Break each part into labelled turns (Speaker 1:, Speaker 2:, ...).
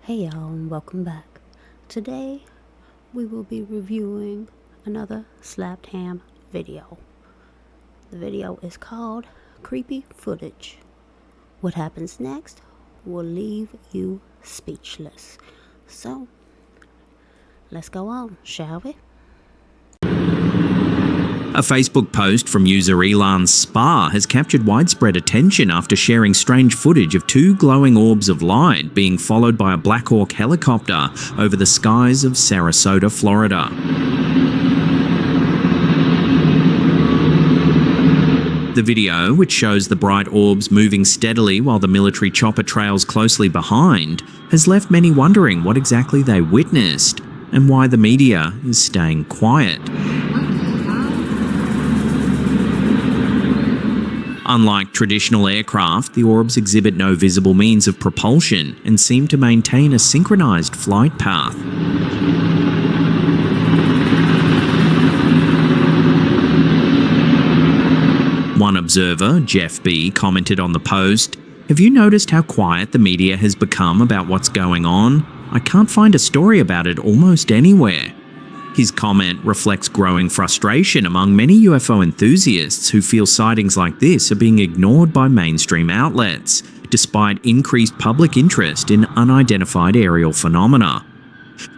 Speaker 1: Hey y'all, and welcome back. Today we will be reviewing another Slapped Ham video. The video is called Creepy Footage. What happens next will leave you speechless. So, let's go on, shall we?
Speaker 2: A Facebook post from user Elan's Spa has captured widespread attention after sharing strange footage of two glowing orbs of light being followed by a Black Hawk helicopter over the skies of Sarasota, Florida. The video, which shows the bright orbs moving steadily while the military chopper trails closely behind, has left many wondering what exactly they witnessed and why the media is staying quiet. Unlike traditional aircraft, the orbs exhibit no visible means of propulsion and seem to maintain a synchronized flight path. One observer, Jeff B., commented on the post, "Have you noticed how quiet the media has become about what's going on? I can't find a story about it almost anywhere." His comment reflects growing frustration among many UFO enthusiasts who feel sightings like this are being ignored by mainstream outlets, despite increased public interest in unidentified aerial phenomena.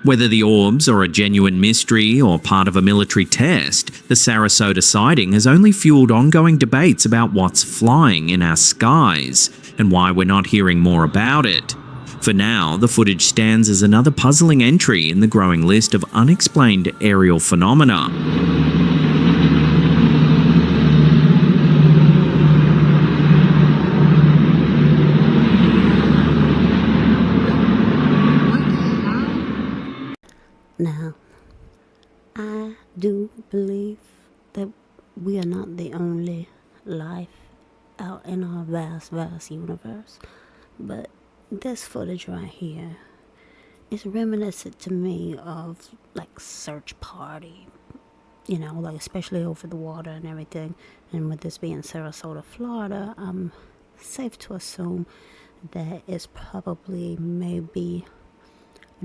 Speaker 2: Whether the orbs are a genuine mystery or part of a military test, the Sarasota sighting has only fueled ongoing debates about what's flying in our skies and why we're not hearing more about it. For now, the footage stands as another puzzling entry in the growing list of unexplained aerial phenomena.
Speaker 1: Now, I do believe that we are not the only life out in our vast, vast universe, but this footage right here is reminiscent to me of like search party, like especially over the water and everything. And with this being Sarasota, Florida, I'm safe to assume that it's probably maybe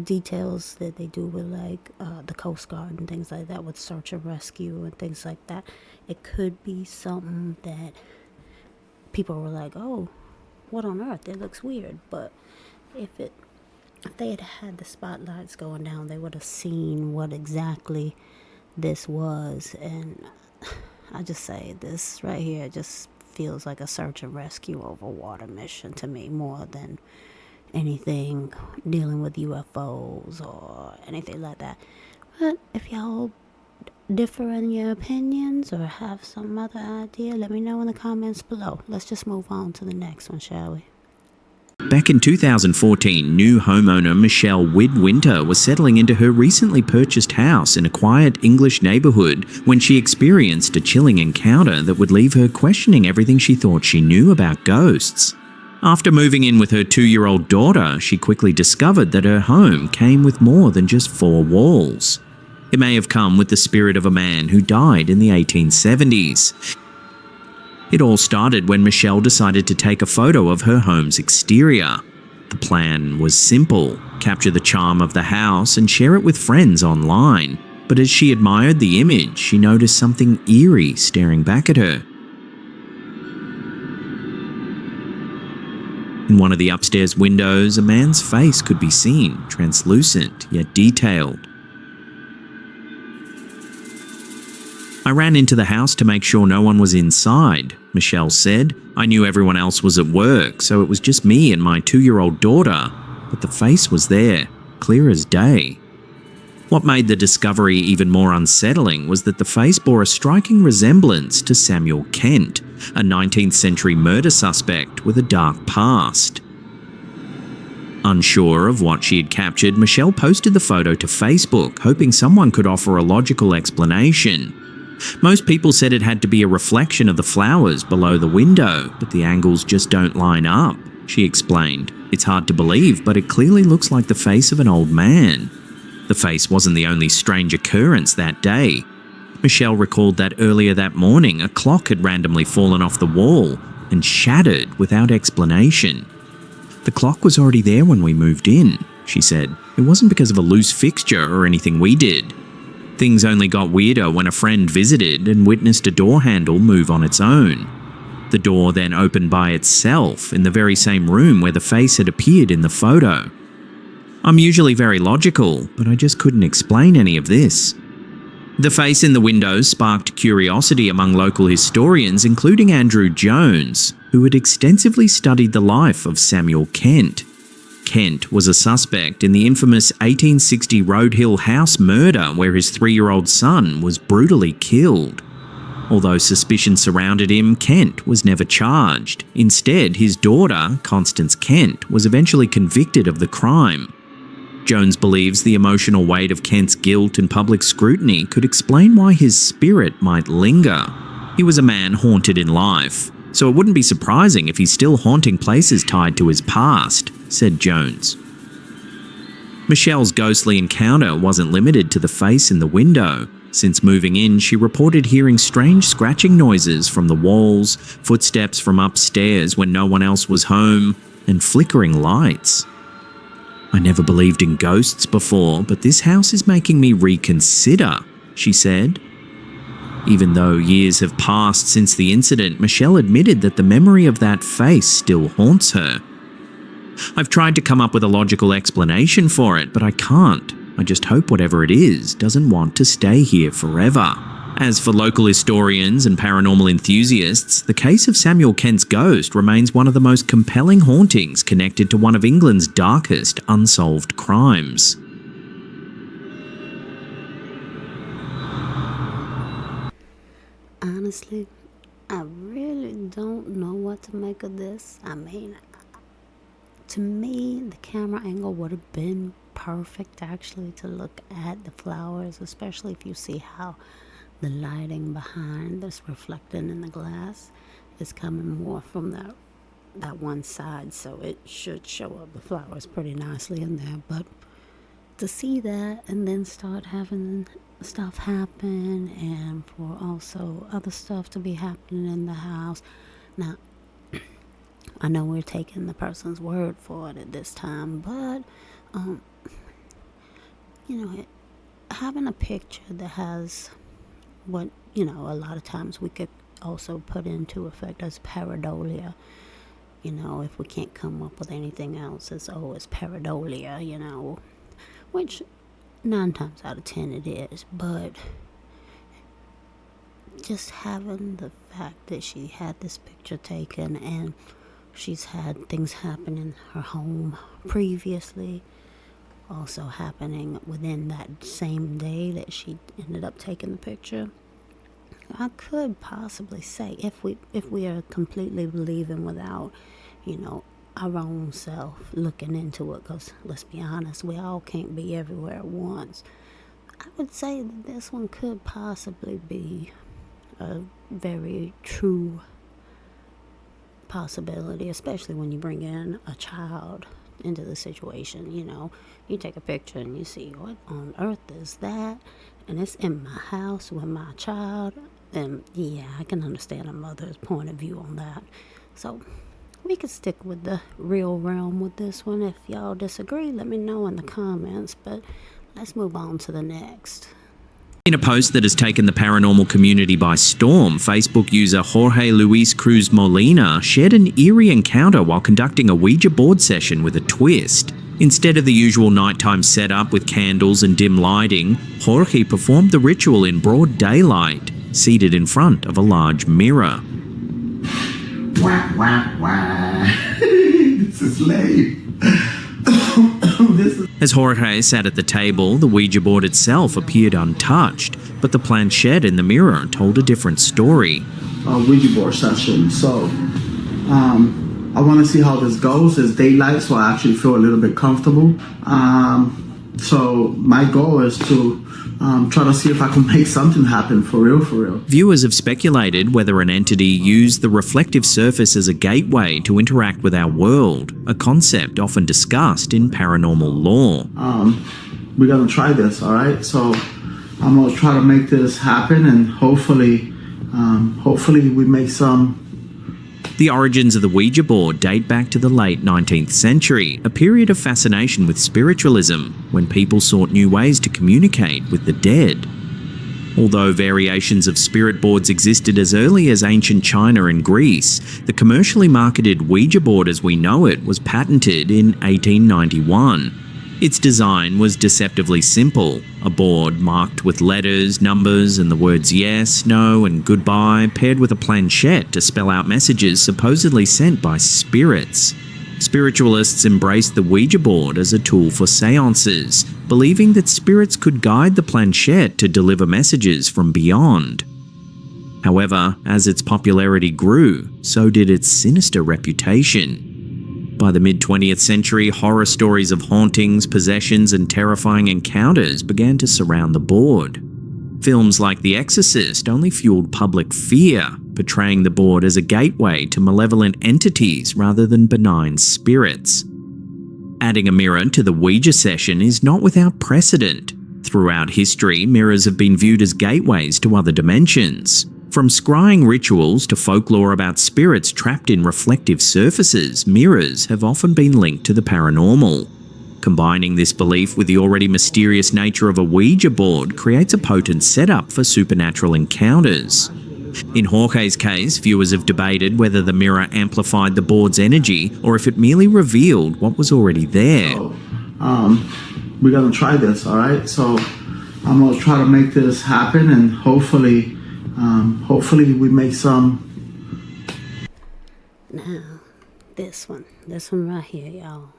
Speaker 1: details that they do with like the Coast Guard and things like that with search and rescue and things like that. It could be something that people were like, oh, what on earth, it looks weird. But if they had had the spotlights going down, they would have seen what exactly this was. And I just say this right here just feels like a search and rescue over water mission to me, more than anything dealing with UFOs or anything like that. But if y'all differ in your opinions or have some other idea, let me know in the comments below. Let's just move on to the next one, shall we?
Speaker 2: Back in 2014, new homeowner Michelle Widwinter was settling into her recently purchased house in a quiet English neighborhood when she experienced a chilling encounter that would leave her questioning everything she thought she knew about ghosts. After moving in with her 2-year-old daughter, she quickly discovered that her home came with more than just 4 walls. It may have come with the spirit of a man who died in the 1870s. It all started when Michelle decided to take a photo of her home's exterior. The plan was simple: capture the charm of the house and share it with friends online. But as she admired the image, she noticed something eerie staring back at her. In one of the upstairs windows, a man's face could be seen, translucent yet detailed. "I ran into the house to make sure no one was inside," Michelle said. "I knew everyone else was at work, so it was just me and my 2-year-old daughter. But the face was there, clear as day." What made the discovery even more unsettling was that the face bore a striking resemblance to Samuel Kent, a 19th century murder suspect with a dark past. Unsure of what she had captured, Michelle posted the photo to Facebook, hoping someone could offer a logical explanation. Most people said it had to be a reflection of the flowers below the window, but the angles just don't line up, she explained. "It's hard to believe, but it clearly looks like the face of an old man." The face wasn't the only strange occurrence that day. Michelle recalled that earlier that morning, a clock had randomly fallen off the wall and shattered without explanation. The clock was already there when we moved in. she said. It wasn't because of a loose fixture or anything we did. Things only got weirder when a friend visited and witnessed a door handle move on its own. The door then opened by itself in the very same room where the face had appeared in the photo. I'm usually very logical, but I just couldn't explain any of this. The face in the window sparked curiosity among local historians, including Andrew Jones, who had extensively studied the life of Samuel Kent. Kent was a suspect in the infamous 1860 Road Hill House murder where his 3-year-old son was brutally killed. Although suspicion surrounded him, Kent was never charged. Instead, his daughter, Constance Kent, was eventually convicted of the crime. Jones believes the emotional weight of Kent's guilt and public scrutiny could explain why his spirit might linger. He was a man haunted in life, so it wouldn't be surprising if he's still haunting places tied to his past, said Jones. Michelle's ghostly encounter wasn't limited to the face in the window. Since moving in, she reported hearing strange scratching noises from the walls, footsteps from upstairs when no one else was home, and flickering lights. I never believed in ghosts before, but this house is making me reconsider, she said. Even though years have passed since the incident, Michelle admitted that the memory of that face still haunts her. I've tried to come up with a logical explanation for it, but I can't. I just hope whatever it is doesn't want to stay here forever. As for local historians and paranormal enthusiasts, the case of Samuel Kent's ghost remains one of the most compelling hauntings connected to one of England's darkest unsolved crimes.
Speaker 1: Honestly, I really don't know what to make of this. I mean, to me, the camera angle would have been perfect actually to look at the flowers, especially if you see how the lighting behind this reflecting in the glass is coming more from that one side, so it should show up the flowers pretty nicely in there. But to see that and then start having stuff happen, and for also other stuff to be happening in the house. Now, I know we're taking the person's word for it at this time, but having a picture that has what a lot of times we could also put into effect as pareidolia. If we can't come up with anything else, it's pareidolia, which 9 times out of 10 it is. But just having the fact that she had this picture taken and she's had things happen in her home previously, also happening within that same day that she ended up taking the picture, I could possibly say, if we are completely believing without our own self looking into it, because let's be honest, we all can't be everywhere at once, I would say that this one could possibly be a very true possibility, especially when you bring in a child into the situation. You take a picture and you see, what on earth is that, and it's in my house with my child. And yeah, I can understand a mother's point of view on that. So we could stick with the real realm with this one. If y'all disagree, let me know in the comments, but let's move on to the next.
Speaker 2: In a post that has taken the paranormal community by storm, Facebook user Jorge Luis Cruz Molina shared an eerie encounter while conducting a Ouija board session with a twist. Instead of the usual nighttime setup with candles and dim lighting, Jorge performed the ritual in broad daylight, seated in front of a large mirror.
Speaker 3: Wah, wah, wah. This is lame.
Speaker 2: As Jorge sat at the table, the Ouija board itself appeared untouched, but the planchette in the mirror told a different story.
Speaker 3: A Ouija board session. So, I want to see how this goes. It's daylight, so I actually feel a little bit comfortable. So my goal is to try to see if I can make something happen for real.
Speaker 2: Viewers have speculated whether an entity used the reflective surface as a gateway to interact with our world, a concept often discussed in paranormal lore.
Speaker 3: We're going to try this, all right? So I'm going to try to make this happen, and hopefully we make some
Speaker 2: The origins of the Ouija board date back to the late 19th century, a period of fascination with spiritualism, when people sought new ways to communicate with the dead. Although variations of spirit boards existed as early as ancient China and Greece, the commercially marketed Ouija board as we know it was patented in 1891. Its design was deceptively simple, a board marked with letters, numbers, and the words yes, no, and goodbye, paired with a planchette to spell out messages supposedly sent by spirits. Spiritualists embraced the Ouija board as a tool for seances, believing that spirits could guide the planchette to deliver messages from beyond. However, as its popularity grew, so did its sinister reputation. By the mid-20th century, horror stories of hauntings, possessions, and terrifying encounters began to surround the board. Films like The Exorcist only fueled public fear, portraying the board as a gateway to malevolent entities rather than benign spirits. Adding a mirror to the Ouija session is not without precedent. Throughout history, mirrors have been viewed as gateways to other dimensions. From scrying rituals to folklore about spirits trapped in reflective surfaces, mirrors have often been linked to the paranormal. Combining this belief with the already mysterious nature of a Ouija board creates a potent setup for supernatural encounters. In Jorge's case, viewers have debated whether the mirror amplified the board's energy or if it merely revealed what was already there.
Speaker 3: We're gonna try this, all right? So I'm gonna try to make this happen, and hopefully we make some.
Speaker 1: Now, this one right here, y'all.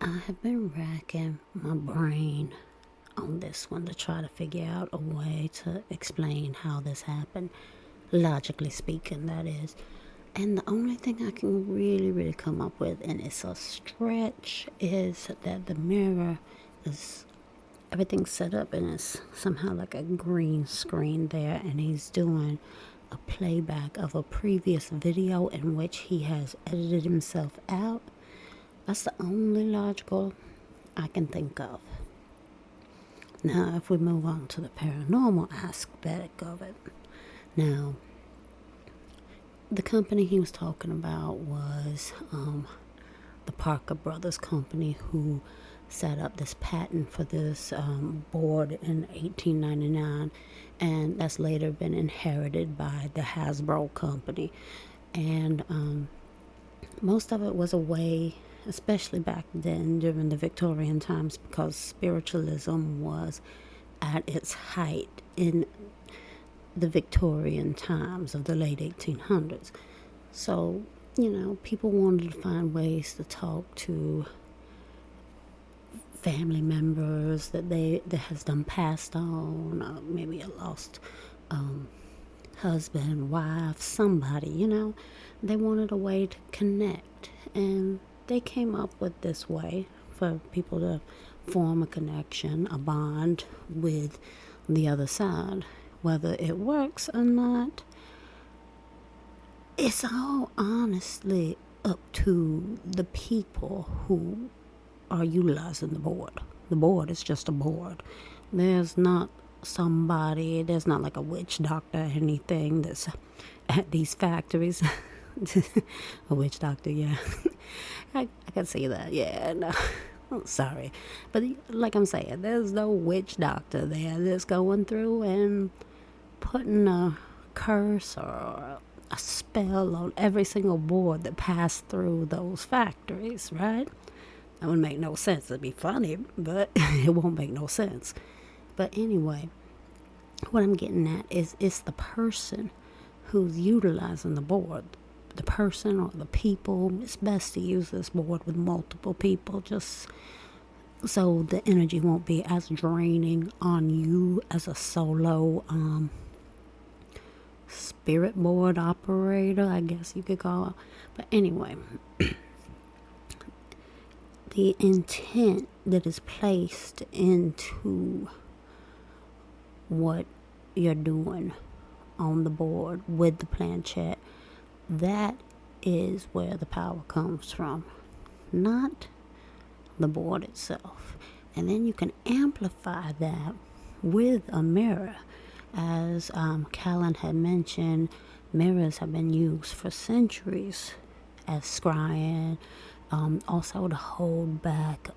Speaker 1: I have been racking my brain on this one to try to figure out a way to explain how this happened, logically speaking, that is. And the only thing I can really come up with, and it's a stretch, is that the mirror is everything's set up and it's somehow like a green screen there, and he's doing a playback of a previous video in which he has edited himself out. That's the only logical I can think of. Now, if we move on to the paranormal aspect of it. Now, the company he was talking about was the Parker Brothers Company, who set up this patent for this board in 1899, and that's later been inherited by the Hasbro Company. And most of it was a way, especially back then during the Victorian times, because spiritualism was at its height in the Victorian times of the late 1800s. So, people wanted to find ways to talk to family members that has done passed on, maybe a lost husband, wife, somebody, They wanted a way to connect, and they came up with this way for people to form a connection, a bond with the other side. Whether it works or not, it's all honestly up to the people who are utilizing the board. The board is just a board. There's not like a witch doctor or anything that's at these factories. A witch doctor, yeah. I can see that, yeah, no. Oh, sorry. But like I'm saying, there's no witch doctor there that's going through and putting a curse or a spell on every single board that passed through those factories, right? That would make no sense. It'd be funny, but it won't make no sense. But anyway, what I'm getting at is it's the person who's utilizing the board. The person or the people. It's best to use this board with multiple people, just so the energy won't be as draining on you as a solo spirit board operator, I guess you could call it. But anyway, the intent that is placed into what you're doing on the board with the planchette, that is where the power comes from, not the board itself. And then you can amplify that with a mirror. As Callan had mentioned, mirrors have been used for centuries as scrying, also to hold back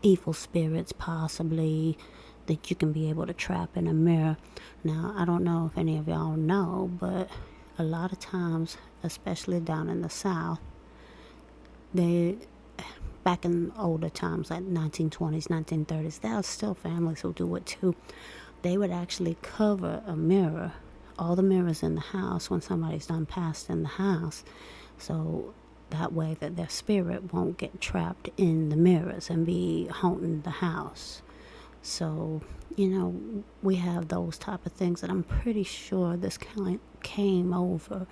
Speaker 1: evil spirits, possibly, that you can be able to trap in a mirror. Now, I don't know if any of y'all know, but a lot of times, especially down in the South, back in older times, like 1920s, 1930s, there are still families who do it too. They would actually cover a mirror, all the mirrors in the house, when somebody's done passed in the house, so that way that their spirit won't get trapped in the mirrors and be haunting the house. So, we have those type of things that I'm pretty sure this came over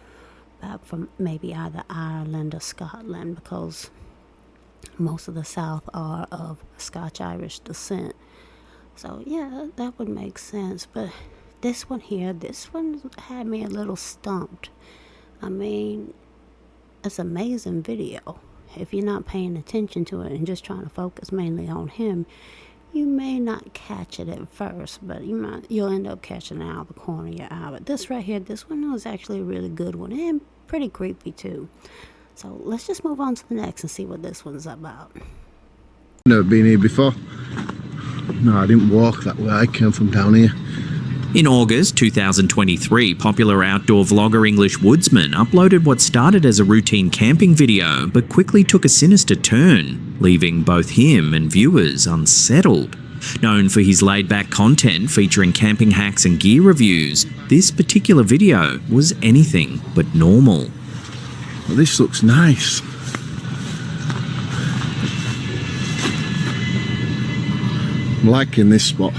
Speaker 1: back from maybe either Ireland or Scotland, because most of the South are of Scotch-Irish descent. So, yeah, that would make sense. But this one had me a little stumped. I mean, it's an amazing video. If you're not paying attention to it and just trying to focus mainly on him, you may not catch it at first, but you'll end up catching it out of the corner of your eye. But this right here, this one was actually a really good one, and pretty creepy too. So let's just move on to the next and see what this one's about.
Speaker 4: Never been here before. No, I didn't walk that way. I came from down here.
Speaker 2: In August 2023, popular outdoor vlogger English Woodsman uploaded what started as a routine camping video but quickly took a sinister turn, leaving both him and viewers unsettled. Known for his laid-back content featuring camping hacks and gear reviews, this particular video was anything but normal.
Speaker 4: Well, this looks nice. I'm liking this spot.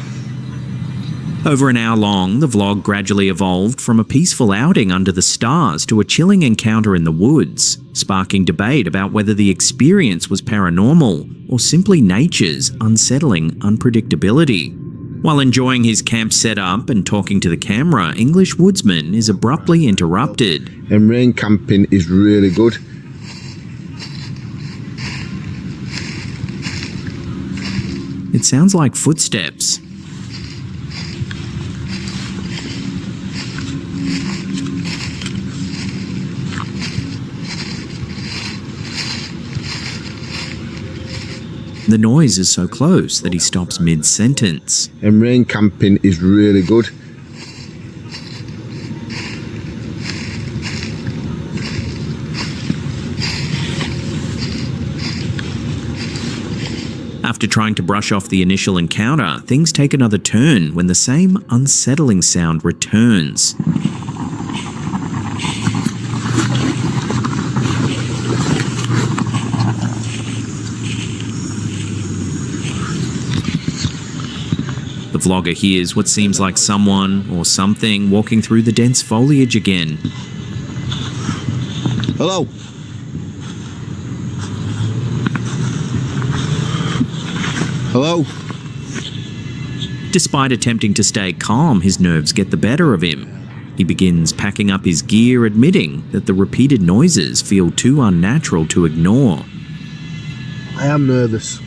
Speaker 2: Over an hour long, the vlog gradually evolved from a peaceful outing under the stars to a chilling encounter in the woods, sparking debate about whether the experience was paranormal or simply nature's unsettling unpredictability. While enjoying his camp setup and talking to the camera, English Woodsman is abruptly interrupted.
Speaker 4: And rain camping is really good.
Speaker 2: It sounds like footsteps. The noise is so close that he stops mid-sentence.
Speaker 4: And rain camping is really good.
Speaker 2: After trying to brush off the initial encounter, things take another turn when the same unsettling sound returns. The vlogger hears what seems like someone or something walking through the dense foliage again.
Speaker 4: Hello? Hello?
Speaker 2: Despite attempting to stay calm, his nerves get the better of him. He begins packing up his gear, admitting that the repeated noises feel too unnatural to ignore.
Speaker 4: I am nervous.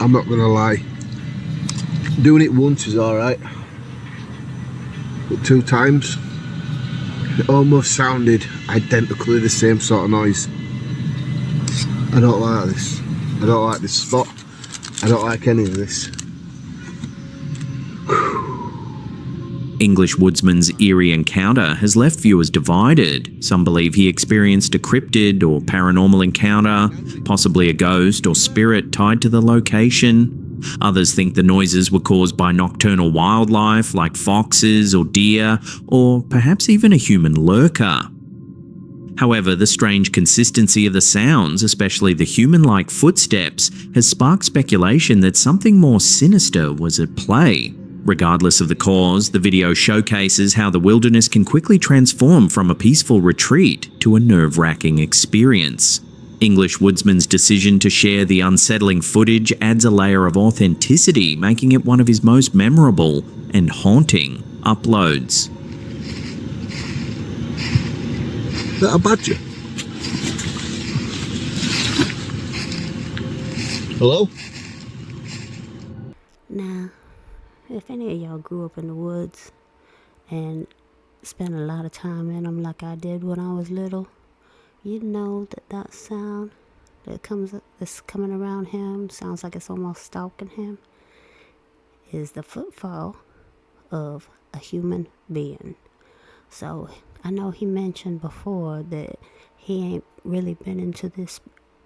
Speaker 4: I'm not gonna lie. Doing it once is alright. But 2 times, it almost sounded identically the same sort of noise. I don't like this. I don't like this spot. I don't like any of this.
Speaker 2: English Woodsman's eerie encounter has left viewers divided. Some believe he experienced a cryptid or paranormal encounter, possibly a ghost or spirit tied to the location. Others think the noises were caused by nocturnal wildlife like foxes or deer, or perhaps even a human lurker. However, the strange consistency of the sounds, especially the human-like footsteps, has sparked speculation that something more sinister was at play. Regardless of the cause, the video showcases how the wilderness can quickly transform from a peaceful retreat to a nerve-wracking experience. English Woodsman's decision to share the unsettling footage adds a layer of authenticity, making it one of his most memorable and haunting uploads.
Speaker 4: Is that a badger? Hello?
Speaker 1: Now, if any of y'all grew up in the woods and spent a lot of time in them like I did when I was little, you know that sound that's coming around him, sounds like it's almost stalking him, is the footfall of a human being. So I know he mentioned before that he ain't really been into this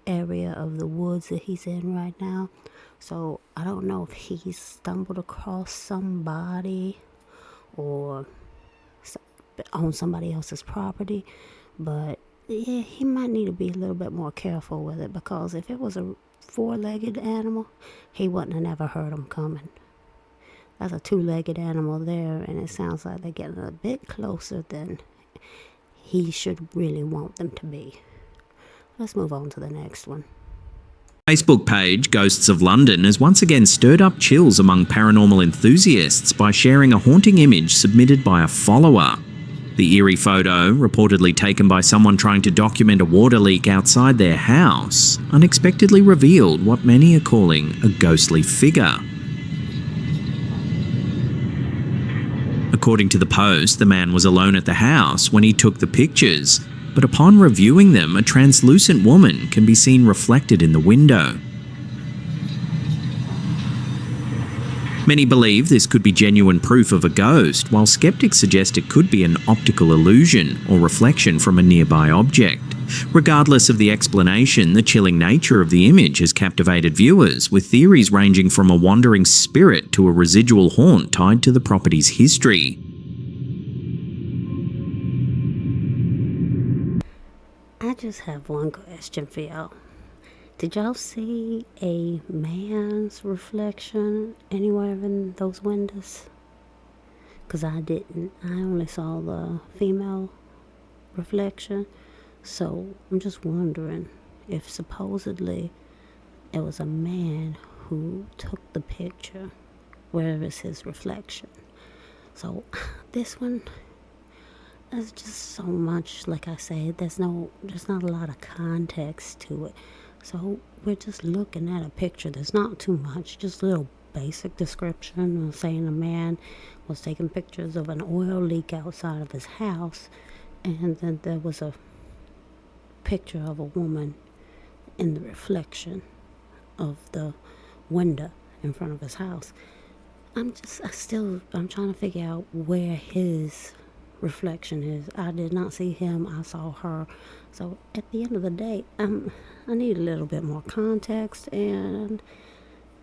Speaker 1: area of the woods that he's in right now. So I don't know if he stumbled across somebody or on somebody else's property, but yeah, he might need to be a little bit more careful with it, because if it was a four-legged animal, he wouldn't have never heard him coming. That's a two-legged animal there, and it sounds like they're getting a bit closer than he should really want them to be. Let's move on to the next one.
Speaker 2: Facebook page Ghosts of London has once again stirred up chills among paranormal enthusiasts by sharing a haunting image submitted by a follower. The eerie photo, reportedly taken by someone trying to document a water leak outside their house, unexpectedly revealed what many are calling a ghostly figure. According to the post, the man was alone at the house when he took the pictures, but upon reviewing them, a translucent woman can be seen reflected in the window. Many believe this could be genuine proof of a ghost, while skeptics suggest it could be an optical illusion or reflection from a nearby object. Regardless of the explanation, the chilling nature of the image has captivated viewers, with theories ranging from a wandering spirit to a residual haunt tied to the property's history.
Speaker 1: I just have one question for y'all. Did y'all see a man's reflection anywhere in those windows? Because I didn't. I only saw the female reflection. So I'm just wondering if supposedly it was a man who took the picture. Where is his reflection? So this one, there's just so much, like I said, there's not a lot of context to it. So we're just looking at a picture. There's not too much, just a little basic description saying a man was taking pictures of an oil leak outside of his house, and then there was a picture of a woman in the reflection of the window in front of his house. I'm trying to figure out where his reflection is. I did not see him, I saw her. So at the end of the day, I need a little bit more context, and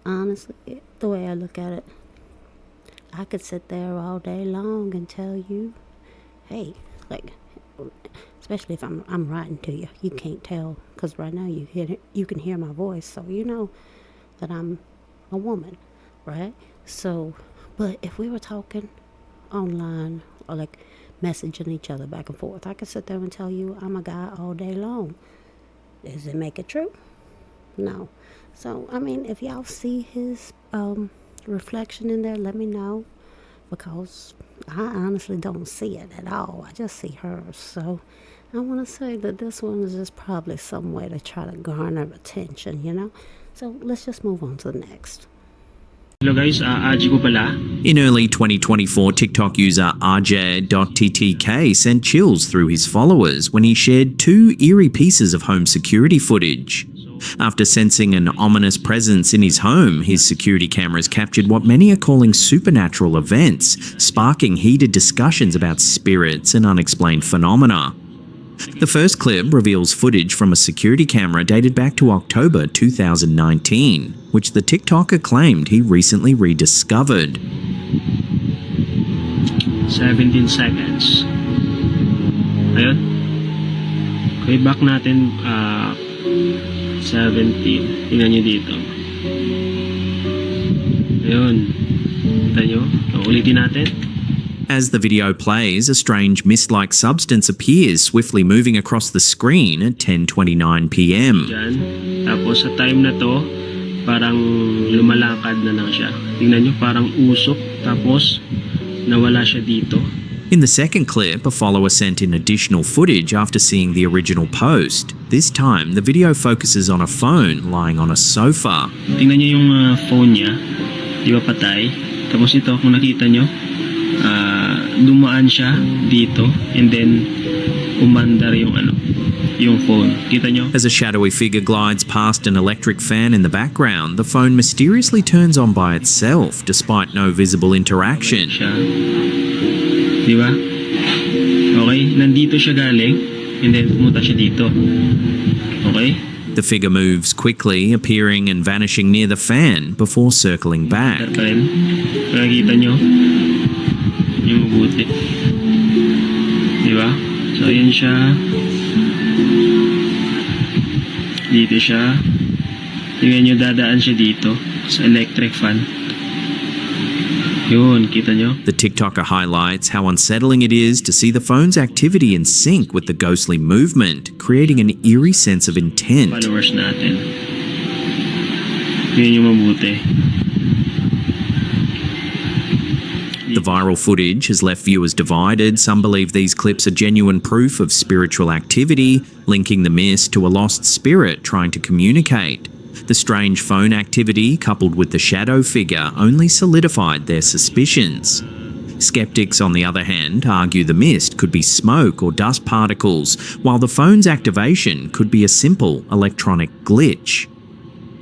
Speaker 1: honestly, the way I look at it, I could sit there all day long and tell you, hey, like, especially if I'm writing to you, you can't tell, because right now you can hear my voice, so you know that I'm a woman, right? So, but if we were talking online or like messaging each other back and forth, I could sit there and tell you I'm a guy all day long. Does it make it true? No. So, I mean, if y'all see his reflection in there, let me know, because I honestly don't see it at all. I just see hers. So I want to say that this one is just probably some way to try to garner attention, you know? So let's just move on to the next.
Speaker 5: Hello guys, Aji ko pala.
Speaker 2: In early 2024, TikTok user RJ.TTK sent chills through his followers when he shared 2 eerie pieces of home security footage. After sensing an ominous presence in his home, his security cameras captured what many are calling supernatural events, sparking heated discussions about spirits and unexplained phenomena. The first clip reveals footage from a security camera dated back to October 2019, which the TikToker claimed he recently rediscovered.
Speaker 5: 17 seconds. Ayun. Okay, back natin 17. Tingnan nyo dito. Ayun. Kita nyo? Ulitin natin.
Speaker 2: As the video plays, a strange mist-like substance appears, swiftly moving across the screen at 10:29 p.m.
Speaker 5: Diyan. Tapos sa time na to, parang lumalakad na lang siya. Tingnan nyo, parang usok. Tapos, nawala siya dito.
Speaker 2: In the second clip, a follower sent in additional footage after seeing the original post. This time, the video focuses on a phone lying on a sofa.
Speaker 5: Tingnan nyo yung phone niya. Di ba patay? Tapos ito, kung nakita nyo, dumaan siya dito and then umandar yung phone. Kita nyo?
Speaker 2: As a shadowy figure glides past an electric fan in the background, the phone mysteriously turns on by itself despite no visible interaction.
Speaker 5: Siya. Di ba? Okay, nandito siya galing and then pumunta siya dito. Okay?
Speaker 2: The figure moves quickly, appearing and vanishing near the fan before circling back.
Speaker 5: Pa rin. Nakikita nyo? Yung mabuti. Di ba? So, ayan siya. Dito siya. Tingnan nyo, dadaan siya dito sa electric fan. Yun, kita nyo?
Speaker 2: The TikToker highlights how unsettling it is to see the phone's activity in sync with the ghostly movement, creating an eerie sense of intent.
Speaker 5: Followers natin. Tingnan nyo mabuti.
Speaker 2: The viral footage has left viewers divided. Some believe these clips are genuine proof of spiritual activity, linking the mist to a lost spirit trying to communicate. The strange phone activity, coupled with the shadow figure, only solidified their suspicions. Skeptics, on the other hand, argue the mist could be smoke or dust particles, while the phone's activation could be a simple electronic glitch.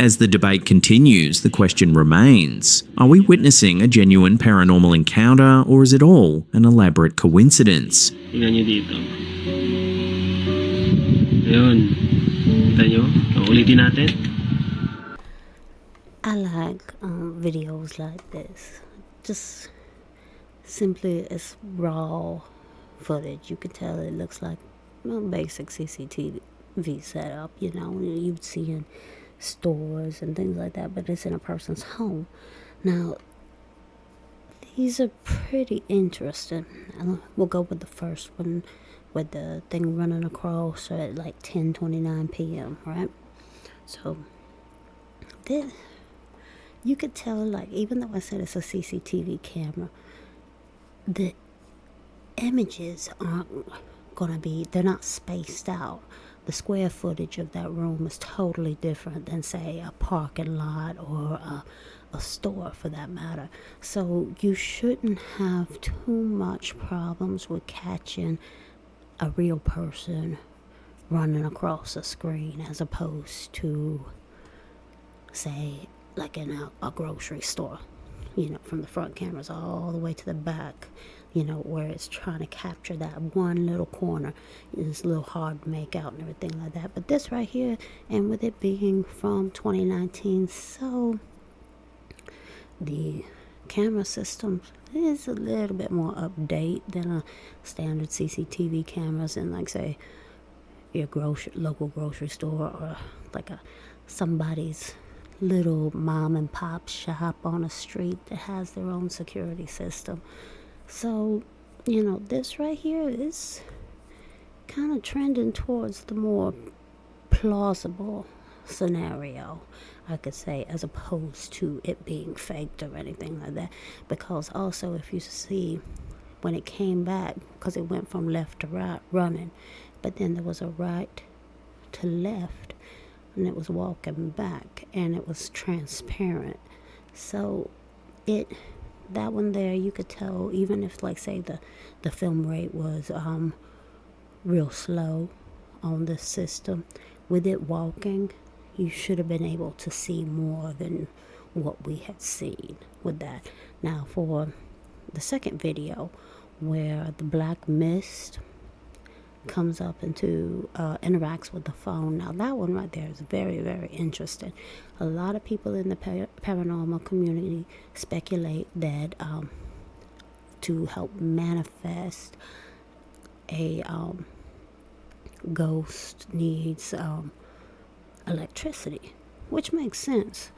Speaker 2: As the debate continues, the question remains, are we witnessing a genuine paranormal encounter, or is it all an elaborate coincidence?
Speaker 5: Tingnan nyo dito. Ayun. Kita nyo? Ulitin natin.
Speaker 1: I like videos like this. Just simply it's raw footage. You can tell it looks like basic CCTV setup, you know, you'd see in stores and things like that, but it's in a person's home. Now, these are pretty interesting. We'll go with the first one with the thing running across at like 10:29 p.m., right? So, this, you could tell, like, even though I said it's a CCTV camera, the images aren't gonna be, they're not spaced out. The square footage of that room is totally different than, say, a parking lot or a store for that matter. So you shouldn't have too much problems with catching a real person running across a screen as opposed to, say, like in a grocery store, you know, from the front cameras all the way to the back, you know, where it's trying to capture that one little corner. It's a little hard to make out and everything like that. But this right here, and with it being from 2019, so the camera system is a little bit more update than a standard CCTV cameras in, like, say, your local grocery store, or like somebody's little mom and pop shop on a street that has their own security system. So, you know, this right here is kind of trending towards the more plausible scenario, I could say, as opposed to it being faked or anything like that. Because also, if you see when it came back, because it went from left to right running, but then there was a right to left, and it was walking back, and it was transparent. So that one there, you could tell, even if, like, say, the film rate was real slow on this system, with it walking, you should have been able to see more than what we had seen with that. Now, for the second video, where the black mist comes up into interacts with the phone, now that one right there is very, very interesting. A lot of people in the paranormal community speculate that to help manifest a ghost needs electricity, which makes sense.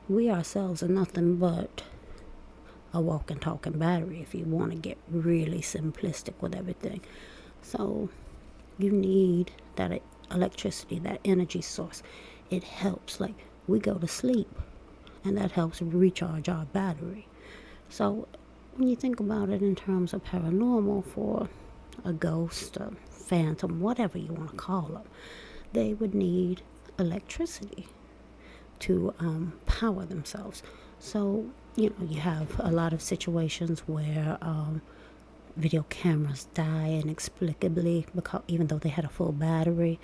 Speaker 1: We ourselves are nothing but a walking, talking battery, if you want to get really simplistic with everything. So you need that electricity, that energy source. It helps, like, we go to sleep, and that helps recharge our battery. So when you think about it in terms of paranormal, for a ghost, a phantom, whatever you want to call them, they would need electricity to power themselves. So, you know, you have a lot of situations where video cameras die inexplicably, because even though they had a full battery,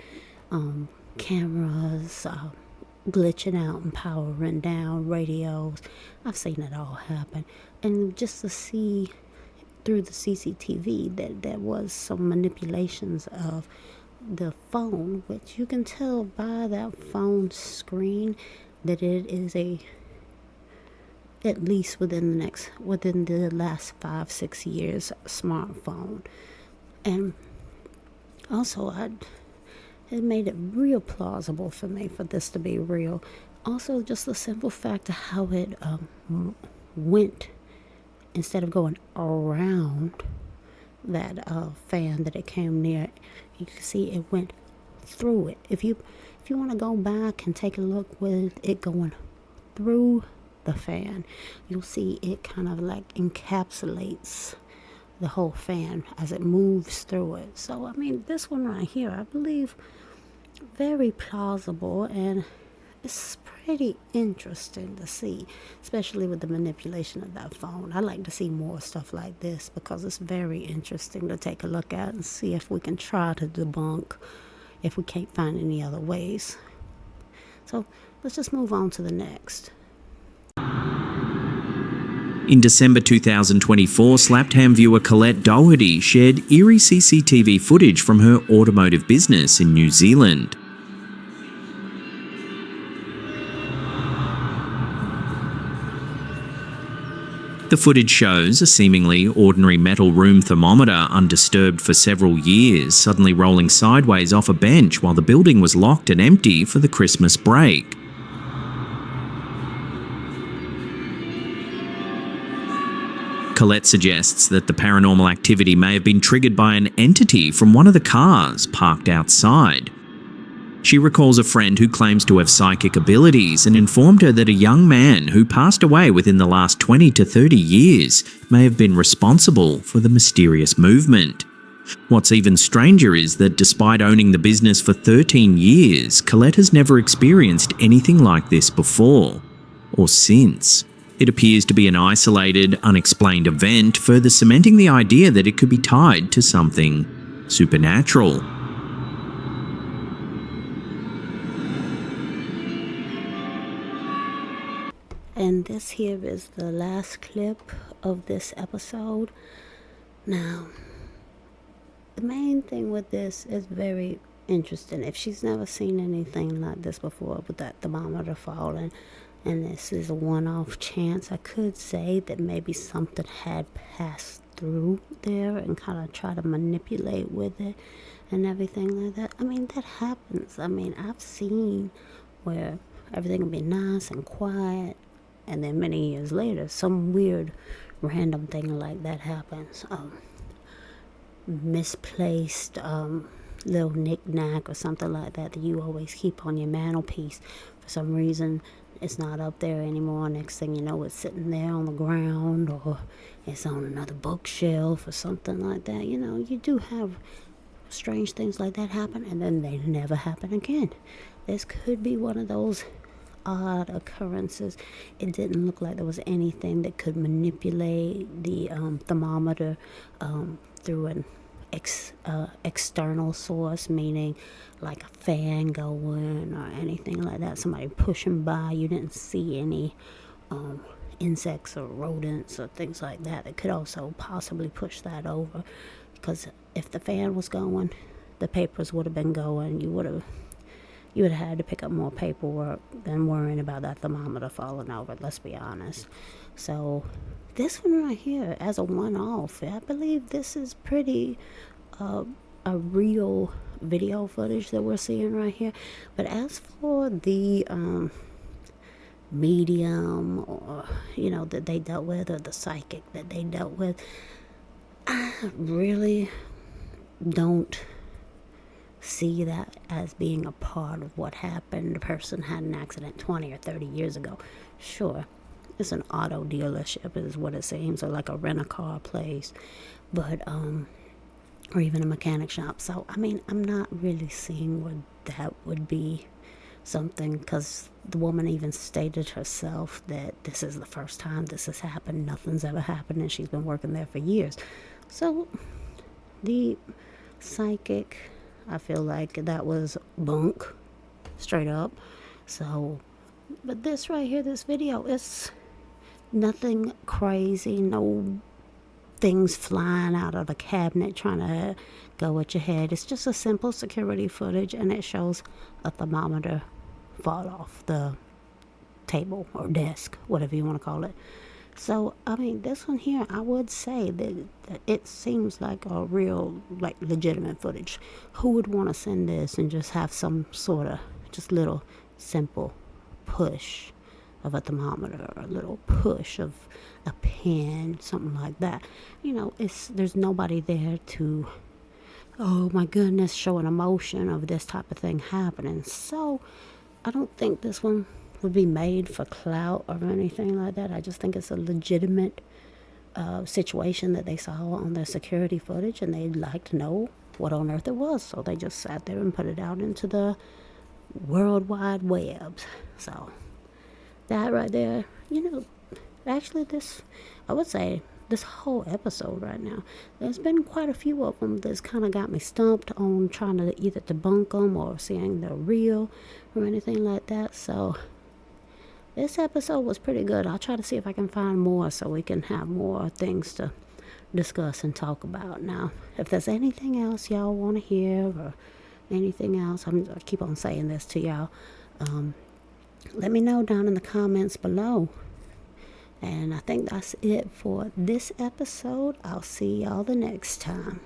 Speaker 1: cameras glitching out and powering down, radios. I've seen it all happen. And just to see through the CCTV that there was some manipulations of the phone, which you can tell by that phone screen that it is at least within the last 5-6 years smartphone. And also it made it real plausible for me for this to be real. Also, just the simple fact of how it went, instead of going around that fan that it came near, you can see it went through it. If you want to go back and take a look with it going through the fan, you'll see it kind of like encapsulates the whole fan as it moves through it. So I mean, this one right here, I believe, very plausible, and it's pretty interesting to see, especially with the manipulation of that phone. I like to see more stuff like this because it's very interesting to take a look at and see if we can try to debunk if we can't find any other ways. So let's just move on to the next.
Speaker 2: In December 2024, Slapped Ham viewer Colette Doherty shared eerie CCTV footage from her automotive business in New Zealand. The footage shows a seemingly ordinary metal room thermometer, undisturbed for several years, suddenly rolling sideways off a bench while the building was locked and empty for the Christmas break. Colette suggests that the paranormal activity may have been triggered by an entity from one of the cars parked outside. She recalls a friend who claims to have psychic abilities and informed her that a young man who passed away within the last 20 to 30 years may have been responsible for the mysterious movement. What's even stranger is that despite owning the business for 13 years, Colette has never experienced anything like this before or since. It appears to be an isolated, unexplained event, further cementing the idea that it could be tied to something supernatural.
Speaker 1: And this here is the last clip of this episode. Now, the main thing with this is very interesting. If she's never seen anything like this before with that thermometer falling, and this is a one-off chance, I could say that maybe something had passed through there and kind of try to manipulate with it and everything like that. I mean, that happens. I mean, I've seen where everything will be nice and quiet, and then many years later, some weird random thing like that happens. Misplaced little knick-knack or something like that you always keep on your mantelpiece. For some reason, it's not up there anymore. Next thing you know, it's sitting there on the ground, or it's on another bookshelf or something like that. You know, you do have strange things like that happen, and then they never happen again. This could be one of those odd occurrences. It didn't look like there was anything that could manipulate the thermometer through an external source, meaning like a fan going or anything like that, somebody pushing by. You didn't see any insects or rodents or things like that that could also possibly push that over, because if the fan was going, the papers would have been going. You would have had to pick up more paperwork than worrying about that thermometer falling over, let's be honest. So this one right here, as a one-off, I believe this is pretty a real video footage that we're seeing right here. But as for the medium, or that they dealt with, or the psychic that they dealt with, I really don't see that as being a part of what happened. The person had an accident 20 or 30 years ago. Sure, it's an auto dealership is what it seems, or like a rent-a-car place, but or even a mechanic shop. So I mean, I'm not really seeing where that would be something, because the woman even stated herself that this is the first time this has happened. Nothing's ever happened, and she's been working there for years. So the psychic, I feel like that was bunk, straight up. So, but this right here, this video, is nothing crazy, no things flying out of the cabinet trying to go at your head. It's just a simple security footage, and it shows a thermometer fall off the table or desk, whatever you want to call it. So, I mean, this one here, I would say that it seems like a real, like, legitimate footage. Who would want to send this and just have some sort of just little simple push of a thermometer, or a little push of a pen, something like that? You know, there's nobody there to, oh my goodness, show an emotion of this type of thing happening. So, I don't think this one would be made for clout or anything like that. I just think it's a legitimate situation that they saw on their security footage, and they'd like to know what on earth it was. So they just sat there and put it out into the World Wide Webs. So that right there, you know, actually I would say this whole episode right now, there's been quite a few of them that's kind of got me stumped on trying to either debunk them or seeing they're real or anything like that. So this episode was pretty good. I'll try to see if I can find more so we can have more things to discuss and talk about. Now, if there's anything else y'all want to hear or anything else, I keep on saying this to y'all, let me know down in the comments below. And I think that's it for this episode. I'll see y'all the next time.